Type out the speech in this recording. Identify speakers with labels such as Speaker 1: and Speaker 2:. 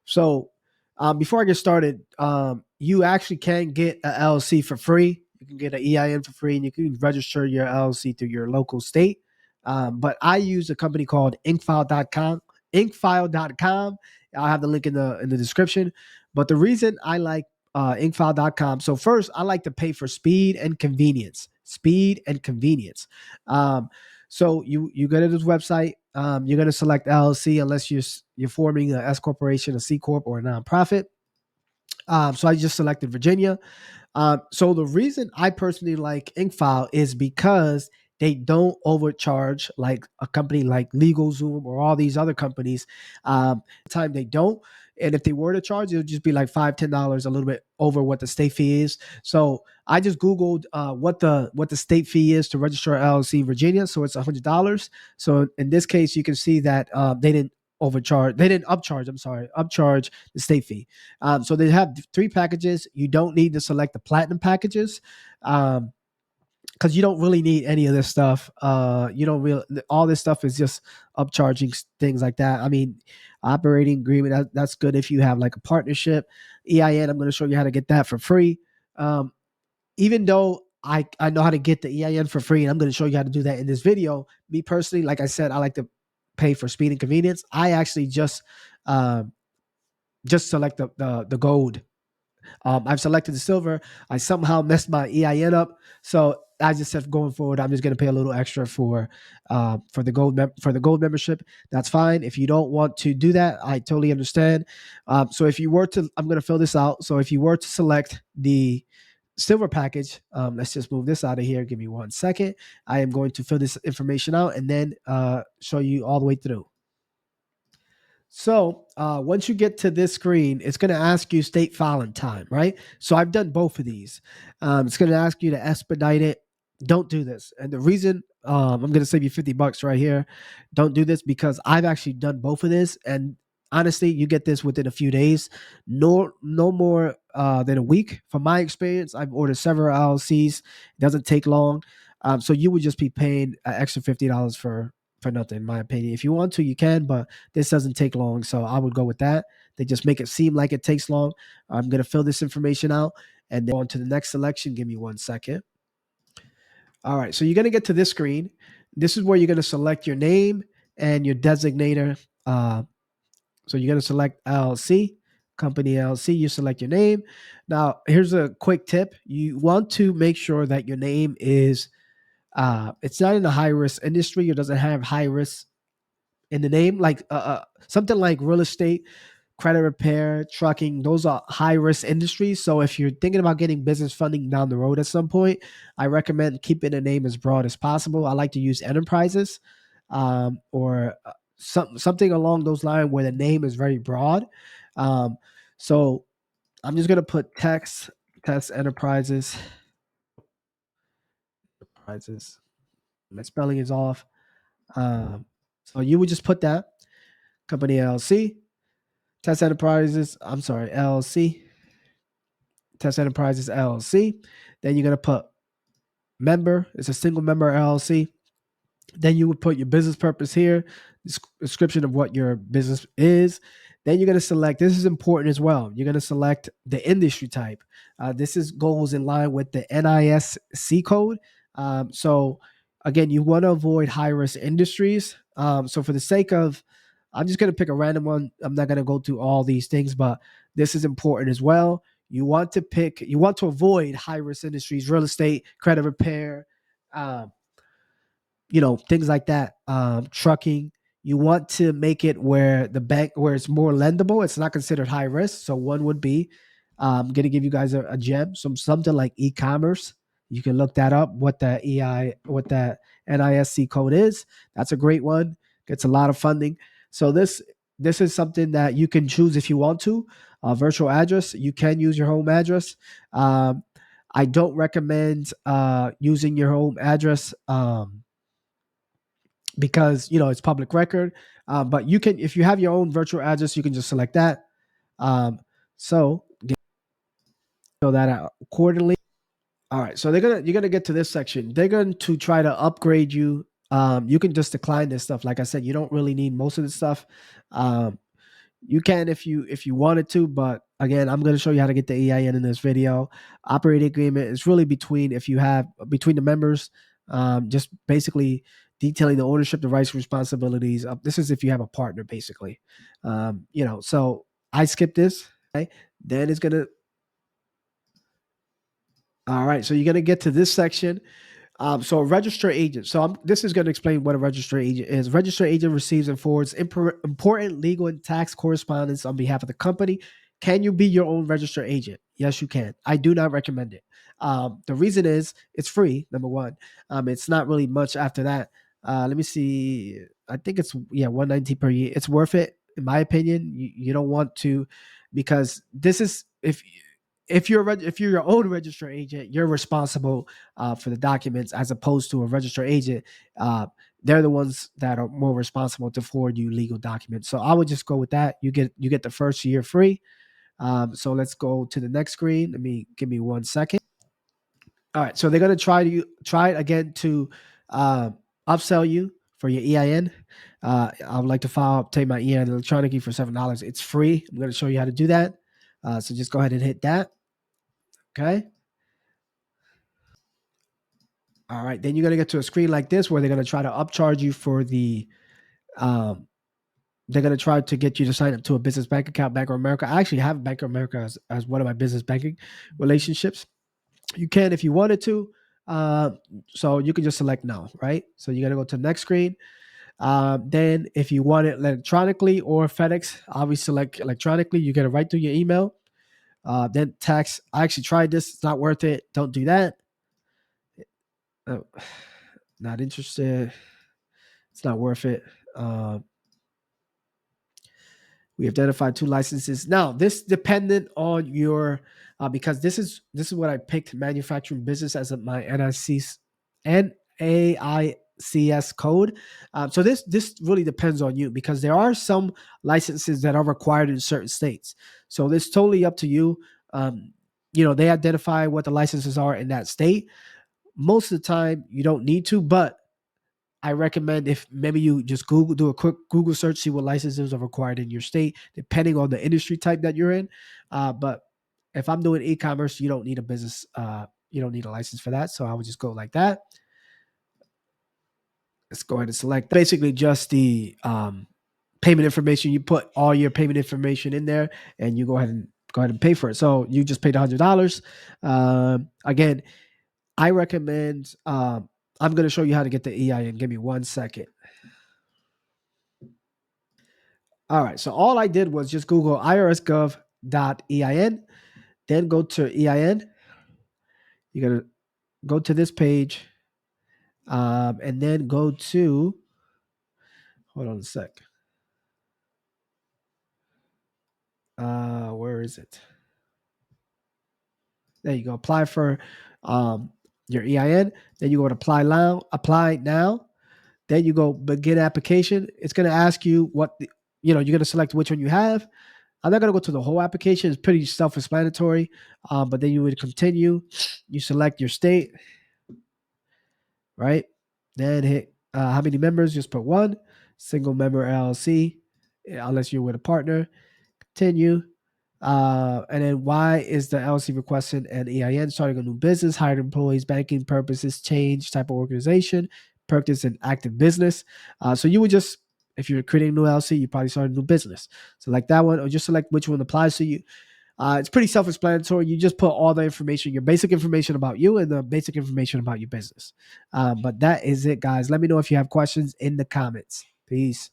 Speaker 1: So before I get started, you actually can get an LLC for free. You can get an EIN for free, and you can register your LLC through your local state. But I use a company called inkfile.com. Inkfile.com. I'll have the link in the description. But the reason I like inkfile.com, so first, I like to pay for speed and convenience. Speed and convenience. Um, so you go to this website. You're going to select LLC unless you're forming an S corporation, a C corp, or a nonprofit. So I just selected Virginia. So the reason I personally like Inkfile is because they don't overcharge like a company like LegalZoom or all these other companies. Time they don't. And if they were to charge, it would just be like $5, $10, a little bit over what the state fee is. So I just Googled what the state fee is to register LLC in Virginia. So it's $100. So in this case, you can see that they didn't overcharge. They didn't upcharge. I'm sorry, upcharge the state fee. So they have three packages. You don't need to select the platinum packages. Because you don't really need any of this stuff. You don't really, all this stuff is just upcharging things like that. I mean, operating agreement, that's good if you have like a partnership. EIN, I'm going to show you how to get that for free. Even though I know how to get the EIN for free, and I'm going to show you how to do that in this video. Me personally, like I said, I like to pay for speed and convenience. I actually just select the gold. I've selected the silver. I somehow messed my EIN up, so I just said going forward, I'm just going to pay a little extra for the gold membership. That's fine. If you don't want to do that, I totally understand. So if you were to, I'm going to fill this out. So if you were to select the silver package, let's just move this out of here. Give me 1 second. I am going to fill this information out and then show you all the way through. So once you get to this screen, it's going to ask you state filing time, right? So I've done both of these. It's going to ask you to expedite it. Don't do this. And the reason I'm going to save you $50 right here. Don't do this because I've actually done both of this. And honestly, you get this within a few days. No more than a week. From my experience, I've ordered several LLCs. It doesn't take long. So you would just be paying an extra $50 for nothing, in my opinion. If you want to, you can, but this doesn't take long. So I would go with that. They just make it seem like it takes long. I'm going to fill this information out and then go on to the next selection. Give me 1 second. All right. So you're going to get to this screen. This is where you're going to select your name and your designator. So you're going to select LLC, company LLC. You select your name. Now, here's a quick tip. You want to make sure that your name is it's not in a high risk industry or doesn't have high risk in the name, like something like real estate, credit repair, trucking. Those are high risk industries. So if you're thinking about getting business funding down the road at some point, I recommend keeping the name as broad as possible. I like to use enterprises or something along those lines where the name is very broad. So I'm just gonna put test enterprises. Enterprises. My spelling is off. So you would just put that company LLC, Test Enterprises. I'm sorry, LLC, Test Enterprises LLC. Then you're gonna put member. It's a single member LLC. Then you would put your business purpose here, description of what your business is. Then you're going to select, this is important as well. You're going to select the industry type. Goes in line with the NISC code. So again, you want to avoid high risk industries. So for the sake of, I'm just going to pick a random one. I'm not going to go through all these things, but this is important as well. You want to avoid high risk industries, real estate, credit repair, things like that. Trucking. You want to make it where it's more lendable. It's not considered high risk. So one would be, I'm going to give you guys a gem, something like e-commerce. You can look that up. What that NISC code is. That's a great one. Gets a lot of funding. So this is something that you can choose if you want to. Virtual address. You can use your home address. I don't recommend using your home address. Because it's public record, but you can, if you have your own virtual address, you can just select that. So fill that out accordingly. All right, so you're gonna get to this section. They're going to try to upgrade you. You can just decline this stuff. Like I said, you don't really need most of this stuff. You can if you wanted to, but again, I'm going to show you how to get the EIN in this video. Operating agreement is really between if you have between the members, just basically detailing the ownership, the rights, responsibilities. This is if you have a partner, basically. So I skip this. Okay, then it's gonna. All right, so you're gonna get to this section. So a registered agent. This is going to explain what a registered agent is. Registered agent receives and forwards important legal and tax correspondence on behalf of the company. Can you be your own registered agent? Yes, you can. I do not recommend it. The reason is it's free. Number one, it's not really much after that. Let me see. I think it's $190 per year. It's worth it in my opinion. You don't want to, because this is if you're your own registered agent, you're responsible for the documents, as opposed to a registered agent. They're the ones that are more responsible to forward you legal documents. So I would just go with that. You get the first year free. So let's go to the next screen. Give me 1 second. All right. So they're gonna try it again to upsell you for your EIN. I would like to obtain my EIN electronically for $7. It's free. I'm gonna show you how to do that. So just go ahead and hit that. Okay. All right. Then you're going to get to a screen like this where they're going to try to upcharge you for um, they're going to try to get you to sign up to a business bank account, Bank of America. I actually have Bank of America as one of my business banking relationships. You can if you wanted to. Uh, so you can just select no, right? So you're going to go to the next screen. Then if you want it electronically or FedEx, obviously select electronically. You get it right through your email. Then tax. I actually tried this. It's not worth it. Don't do that. Oh, not interested. It's not worth it. We identified 2 licenses. Now, this dependent on your because this is what I picked, manufacturing business, as my NAICS code. So this really depends on you, because there are some licenses that are required in certain states. So it's totally up to you. They identify what the licenses are in that state. Most of the time, you don't need to, but I recommend if maybe you just do a quick Google search, see what licenses are required in your state, depending on the industry type that you're in. But if I'm doing e-commerce, you don't need a business, you don't need a license for that. So I would just go like that. Let's go ahead and select basically just the payment information. You put all your payment information in there, and you go ahead and pay for it. So you just paid $100. Again, I recommend. I'm going to show you how to get the EIN. Give me 1 second. All right. So all I did was just Google irsgov.ein, then go to EIN. You're going to go to this page, and then go to, hold on a sec. Where is it? There you go. Apply for your EIN. Then you go to apply now. Then you go begin application. It's going to ask you you're going to select which one you have. I'm not going to go to the whole application. It's pretty self-explanatory. But then you would continue. You select your state, right? Then hit how many members? Just put 1. Single member LLC, unless you're with a partner. Continue. And then why is the LLC requesting an EIN? Starting a new business, hired employees, banking purposes, change, type of organization, purpose, and active business. So you would just, if you're creating a new LLC, you probably start a new business. Select that one, or just select which one applies to you. It's pretty self-explanatory. You just put all the information, your basic information about you, and the basic information about your business. But that is it, guys. Let me know if you have questions in the comments. Peace.